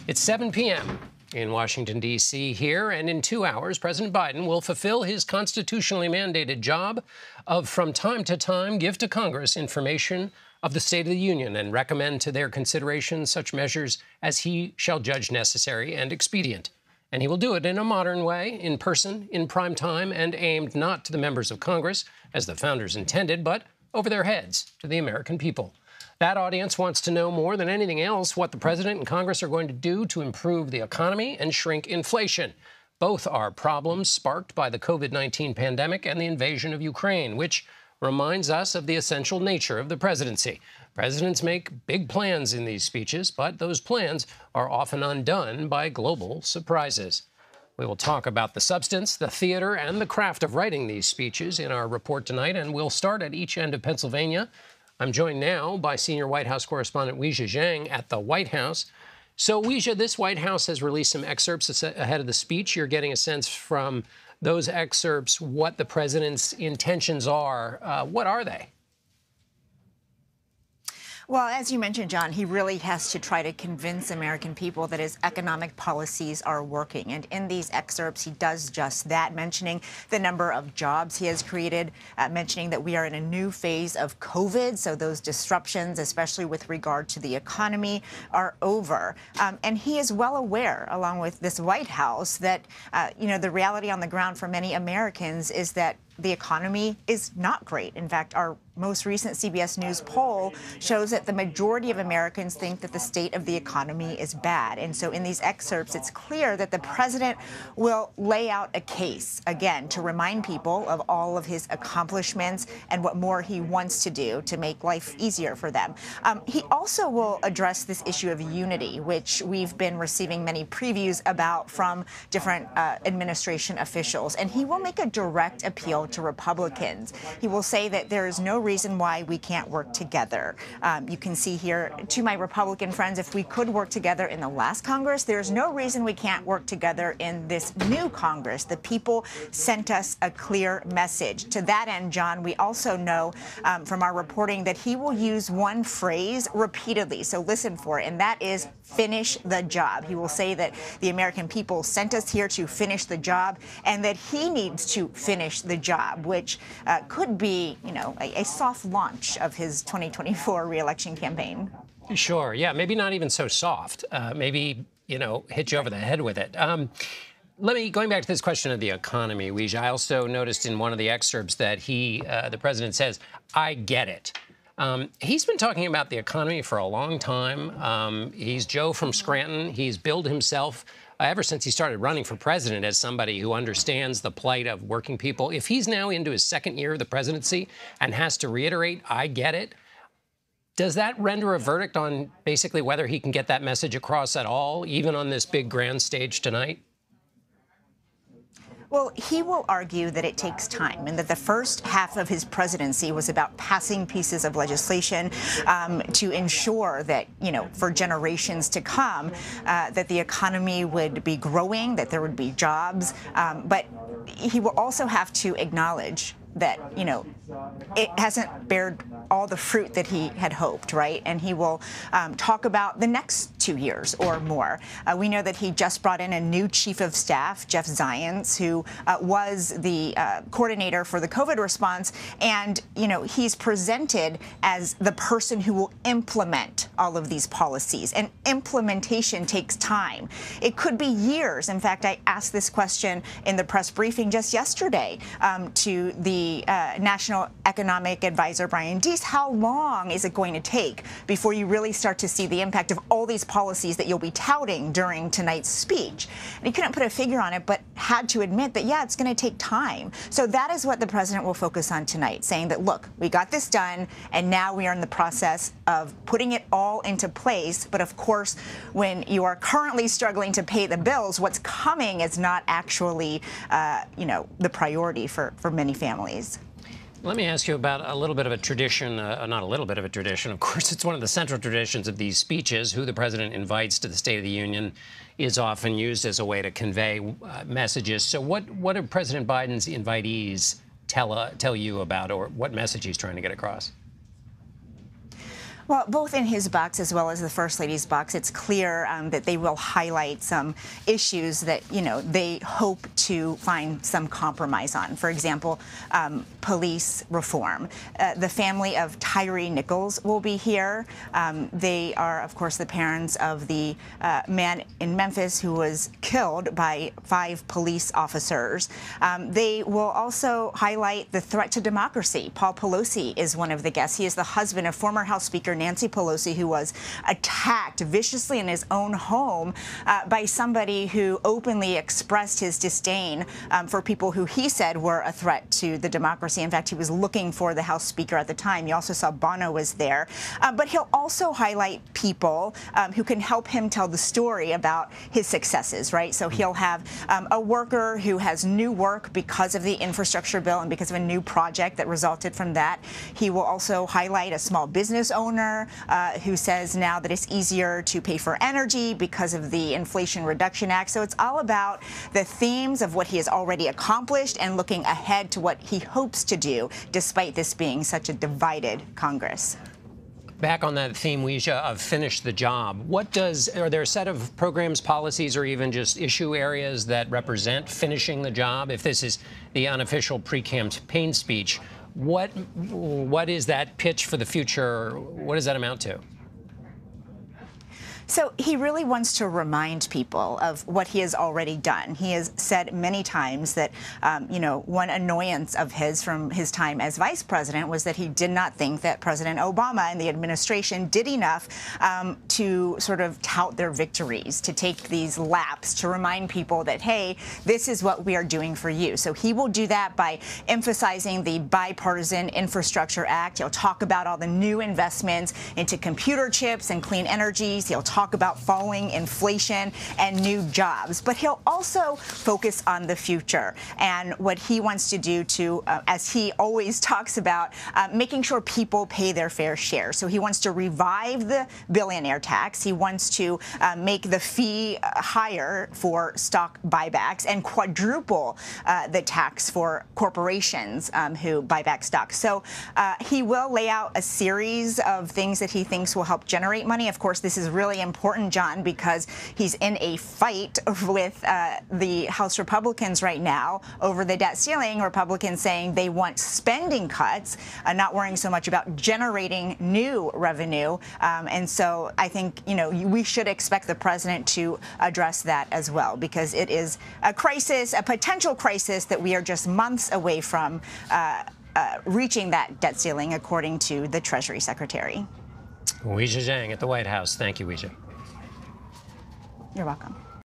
It's 7 p.m. in Washington, D.C. here, and in 2 hours, President Biden will fulfill his constitutionally mandated job of, from time to time, give to Congress information of the State of the Union and recommend to their consideration such measures as he shall judge necessary and expedient. And he will do it in a modern way, in person, in prime time, and aimed not to the members of Congress, as the founders intended, but over their heads to the American people. That audience wants to know more than anything else what the president and Congress are going to do to improve the economy and shrink inflation. Both are problems sparked by the COVID-19 pandemic and the invasion of Ukraine, which reminds us of the essential nature of the presidency. Presidents make big plans in these speeches, but those plans are often undone by global surprises. We will talk about the substance, the theater, and the craft of writing these speeches in our report tonight, and we'll start at each end of Pennsylvania. I'm joined now by senior White House correspondent Weijia Jiang at the White House. So, Weijia, this White House has released some excerpts ahead of the speech. You're getting a sense from those excerpts what the president's intentions are. What are they? Well, as you mentioned, John, he really has to try to convince American people that his economic policies are working. And in these excerpts, he does just that, mentioning the number of jobs he has created, mentioning that we are in a new phase of COVID. So those disruptions, especially with regard to the economy, are over. And he is well aware, along with this White House, that, the reality on the ground for many Americans is that the economy is not great. In fact, our most recent CBS News poll shows that the majority of Americans think that the state of the economy is bad. And so in these excerpts, it's clear that the president will lay out a case, again, to remind people of all of his accomplishments and what more he wants to do to make life easier for them. He also will address this issue of unity, which we've been receiving many previews about from different administration officials. And he will make a direct appeal to Republicans. He will say that there is no reason why we can't work together. You can see here, to my Republican friends, if we could work together in the last Congress, there's no reason we can't work together in this new Congress. The people sent us a clear message. To that end, John, we also know from our reporting that he will use one phrase repeatedly. So listen for it, and that is finish the job. He will say that the American people sent us here to finish the job and that he needs to finish the job, which could be, a soft launch of his 2024 reelection campaign. Sure. Yeah, maybe not even so soft. Maybe, hit you over the head with it. Going back to this question of the economy, Weijia, I also noticed in one of the excerpts that the president says, I get it. He's been talking about the economy for a long time. He's Joe from Scranton. He's billed himself ever since he started running for president as somebody who understands the plight of working people. If he's now into his second year of the presidency and has to reiterate, I get it, does that render a verdict on basically whether he can get that message across at all, even on this big grand stage tonight? Well, he will argue that it takes time and that the first half of his presidency was about passing pieces of legislation to ensure that, for generations to come, that the economy would be growing, that there would be jobs. But he will also have to acknowledge that, it hasn't bared all the fruit that he had hoped, right? And he will talk about the next 2 years or more. We know that he just brought in a new chief of staff, Jeff Zients, who was the coordinator for the COVID response. And, he's presented as the person who will implement all of these policies. And implementation takes time. It could be years. In fact, I asked this question in the press briefing just yesterday to the National Economic Advisor, Brian Deese. How long is it going to take before you really start to see the impact of all these policies that you'll be touting during tonight's speech? And he couldn't put a figure on it, but had to admit that, yeah, it's going to take time. So that is what the president will focus on tonight, saying that, look, we got this done, and now we are in the process of putting it all into place. But of course, when you are currently struggling to pay the bills, what's coming is not actually, the priority for many families. Let me ask you about a little bit of a tradition, not a little bit of a tradition. Of course, it's one of the central traditions of these speeches. Who the president invites to the State of the Union is often used as a way to convey messages. So what do President Biden's invitees tell you about, or what message he's trying to get across? Well, both in his box as well as the First Lady's box, it's clear that they will highlight some issues that, they hope to find some compromise on. For example, police reform. The family of Tyree Nichols will be here. They are, of course, the parents of the man in Memphis who was killed by 5 police officers. They will also highlight the threat to democracy. Paul Pelosi is one of the guests. He is the husband of former House Speaker Nancy Pelosi, who was attacked viciously in his own home by somebody who openly expressed his disdain for people who he said were a threat to the democracy. In fact, he was looking for the House Speaker at the time. You also saw Bono was there. But he'll also highlight people who can help him tell the story about his successes, right? So he'll have a worker who has new work because of the infrastructure bill and because of a new project that resulted from that. He will also highlight a small business owner who says now that it's easier to pay for energy because of the Inflation Reduction Act. So it's all about the themes of what he has already accomplished and looking ahead to what he hopes to do, despite this being such a divided Congress. Back on that theme, Weijia, of finish the job, are there a set of programs, policies, or even just issue areas that represent finishing the job? If this is the unofficial pre-campaign speech, what is that pitch for the future? What does that amount to? So he really wants to remind people of what he has already done. He has said many times that, one annoyance of his from his time as vice president was that he did not think that President Obama and the administration did enough to sort of tout their victories, to take these laps, to remind people that, hey, this is what we are doing for you. So he will do that by emphasizing the Bipartisan Infrastructure Act. He'll talk about all the new investments into computer chips and clean energies. He'll talk about falling inflation and new jobs, but he'll also focus on the future and what he wants to do to, as he always talks about, making sure people pay their fair share. So he wants to revive the billionaire tax. He wants to make the fee higher for stock buybacks and quadruple the tax for corporations who buy back stock. So he will lay out a series of things that he thinks will help generate money. Of course, this is really important, John, because he's in a fight with the House Republicans right now over the debt ceiling. Republicans saying they want spending cuts, not worrying so much about generating new revenue. And so I think, we should expect the president to address that as well, because it is a crisis, a potential crisis that we are just months away from reaching that debt ceiling, according to the Treasury Secretary. Weijia Jiang at the White House. Thank you, Weijia. You're welcome.